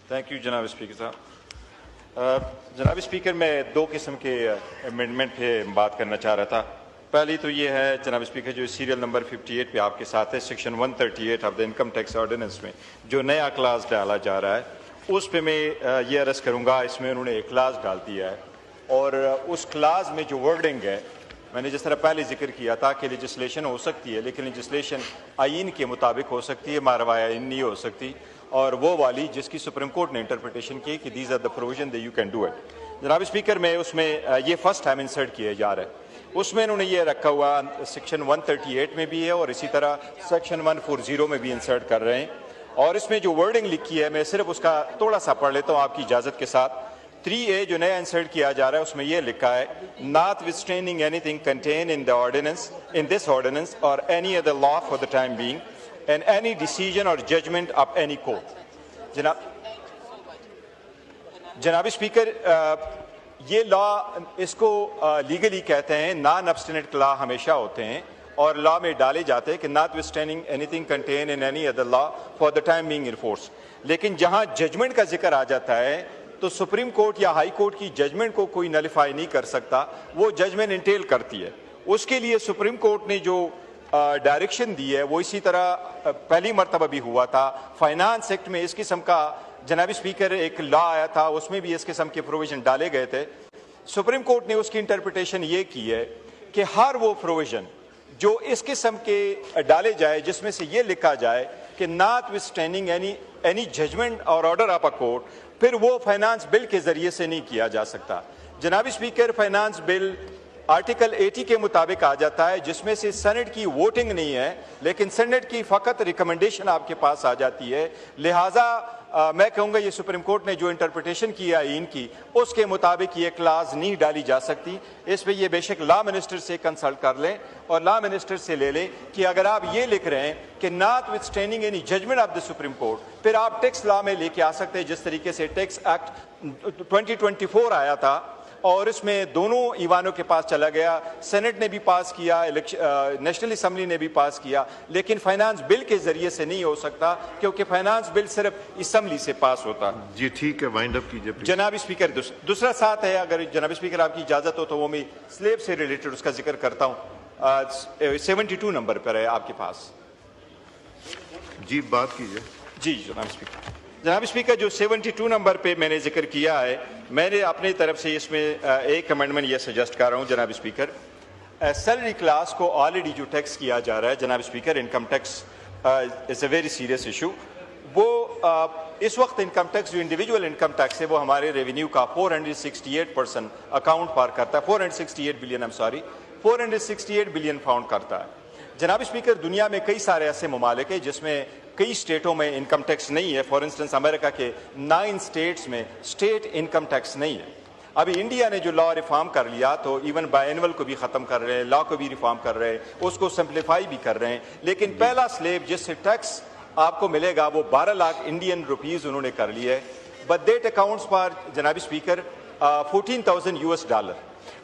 Thank you जनाब speaker साहब। जनाब स्पीकर, मैं दो किस्म के अमेंडमेंट पे बात करना चाह रहा था। पहली तो ये है जनाब स्पीकर, जो सीरियल नंबर 58 पे आपके साथ है, section 138 of the income tax ordinance में जो नया क्लास डाला जा रहा है, उस पे मैं ये अर्ज़ करूँगा, इसमें उन्होंने एक क्लास डाल दिया है और उस क्लास में जो वर्डिंग है, मैंने जिस तरह पहले जिक्र किया था कि लेजिस्लेशन हो सकती है, लेकिन लेजिस्लेशन आइन के मुताबिक हो सकती है, मारवा आइन नहीं हो सकती, और वो वाली जिसकी सुप्रीम कोर्ट ने इंटरप्रिटेशन की कि these are the provision that you can do it. जनाब स्पीकर, मैं उसमें ये फर्स्ट टाइम इंसर्ट किया जा रहा है, उसमें उन्होंने ये रखा हुआ सेक्शन 138 में भी है और इसी तरह सेक्शन 140 में भी इंसर्ट कर रहे हैं। और इसमें जो वर्डिंग लिखी है, मैं सिर्फ उसका थोड़ा सा पढ़ लेता हूँ आपकी इजाज़त के साथ। 3A जो नया इंसर्ट किया जा रहा है, उसमें यह लिखा है, notwithstanding anything content in the ordinance, in this ordinance or any other law for the time being and any decision or judgment of any court. जनाब स्पीकर, ये लॉ इसको लीगली कहते हैं नॉन अब्स्टिनेट लॉ हमेशा होते हैं और लॉ में डाले जाते हैं कि notwithstanding anything content in any other law for the time being in force. लेकिन जहां जजमेंट का जिक्र आ जाता है तो सुप्रीम कोर्ट या हाई कोर्ट की जजमेंट को कोई नलिफाई नहीं कर सकता, वो जजमेंट इंटेल करती है। उसके लिए सुप्रीम कोर्ट ने जो डायरेक्शन दी है वो इसी तरह पहली मरतबा भी हुआ था। फाइनेंस एक्ट में इस किस्म का जनाब स्पीकर एक लॉ आया था, उसमें भी इस किस्म के प्रोविजन डाले गए थे। सुप्रीम कोर्ट ने उसकी इंटरप्रिटेशन ये की है कि हर वो प्रोविजन जो इस किस्म के डाले जाए जिसमें से ये लिखा जाए कि नॉटविथस्टैंडिंग एनी जजमेंट और ऑर्डर ऑफ अ कोर्ट, फिर वो फाइनेंस बिल के जरिए से नहीं किया जा सकता। जनाब स्पीकर, फाइनेंस बिल आर्टिकल 80 के मुताबिक आ जाता है, जिसमें से सेनेट की वोटिंग नहीं है, लेकिन सेनेट की फ़कत रिकमेंडेशन आपके पास आ जाती है। लिहाजा मैं कहूँगा ये सुप्रीम कोर्ट ने जो इंटरप्रिटेशन किया है इनकी, उसके मुताबिक ये क्लास नहीं डाली जा सकती। इस पर ये बेशक लॉ मिनिस्टर से कंसल्ट कर लें और लॉ मिनिस्टर से ले लें कि अगर आप ये लिख रहे हैं कि notwithstanding any judgment of the supreme court, फिर आप टैक्स लॉ में लेके आ सकते हैं। जिस तरीके से टैक्स एक्ट 2024 आया था और इसमें दोनों ईवानों के पास चला गया, सेनेट ने भी पास किया, नेशनल असेंबली ने भी पास किया, लेकिन फाइनेंस बिल के जरिए से नहीं हो सकता क्योंकि फाइनेंस बिल सिर्फ असेंबली से पास होता। जी ठीक है, वाइंड अप कीजिए जनाब स्पीकर। दूसरा साथ है, अगर जनाब स्पीकर आपकी इजाजत हो तो वो मैं स्लेब से रिलेटेड उसका जिक्र करता हूँ। 72 नंबर पर है आपके पास। जी बात कीजिए। जी जनाब स्पीकर। जनाब स्पीकर, जो 72 नंबर पे मैंने जिक्र किया है, मैंने अपनी तरफ से इसमें एक अमेंडमेंट ये सजेस्ट कर रहा हूँ जनाब स्पीकर। सैलरी क्लास को ऑलरेडी जो टैक्स किया जा रहा है जनाब speaker, income tax is a very serious issue. वो इस वक्त इनकम टैक्स जो इंडिविजुअल इनकम टैक्स है वो हमारे रेवेन्यू का 468% अकाउंट पार करता है, 468 बिलियन 468 बिलियन पाउंड करता है। जनाब स्पीकर, दुनिया में कई सारे ऐसे ममालिक हैं जिसमें कई स्टेटों में इनकम टैक्स नहीं है। फॉर इंस्टेंस अमेरिका के 9 स्टेट्स में स्टेट इनकम टैक्स नहीं है। अभी इंडिया ने जो लॉ रिफॉर्म कर लिया तो इवन बायएनुअल को भी ख़त्म कर रहे हैं, लॉ को भी रिफॉर्म कर रहे हैं, उसको सिंप्लीफाई भी कर रहे हैं। लेकिन पहला स्लेब जिससे टैक्स आपको मिलेगा वो 12 लाख इंडियन रुपीज़ उन्होंने कर लिया है। बट दैट अकाउंट्स फॉर जनाब स्पीकर $14,000।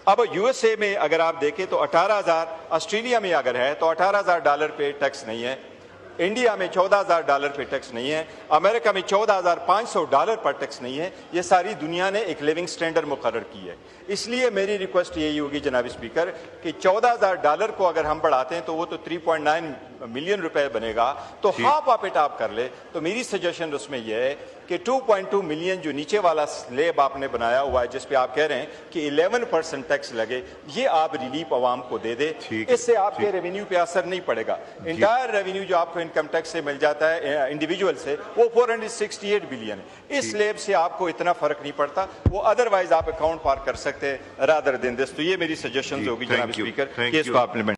अब यूएसए में अगर आप देखें तो 18,000, ऑस्ट्रेलिया में अगर है तो $18,000 पे टैक्स नहीं है, इंडिया में $14,000 पे टैक्स नहीं है, अमेरिका में $14,500 पर टैक्स नहीं है। ये सारी दुनिया ने एक लिविंग स्टैंडर्ड मुकर्रर की है। इसलिए मेरी रिक्वेस्ट यही होगी जनाब स्पीकर कि $14,000 को अगर हम बढ़ाते हैं तो वो तो 3.9 मिलियन रुपए बनेगा, तो हाफ ऑफ इट आप कर ले। तो मेरी सजेशन उसमें यह है कि 2.2 मिलियन जो नीचे वाला स्लेब आपने बनाया हुआ है जिस पे आप कह रहे हैं कि 11% टैक्स लगे, ये आप रिलीफ आवाम को दे दे। इससे आपके रेवेन्यू पे असर नहीं पड़ेगा। इंटायर रेवेन्यू जो आपको इनकम टैक्स से मिल जाता है इंडिविजुअल से, वो 468 बिलियन है। इस स्लेब से आपको इतना फर्क नहीं पड़ता, वो अदरवाइज आप अकाउंट पार कर सकते हैं रादर देन दिस। तो ये मेरी सजेशन होगी जनाब स्पीकर कि इसको आप इम्प्लीमेंट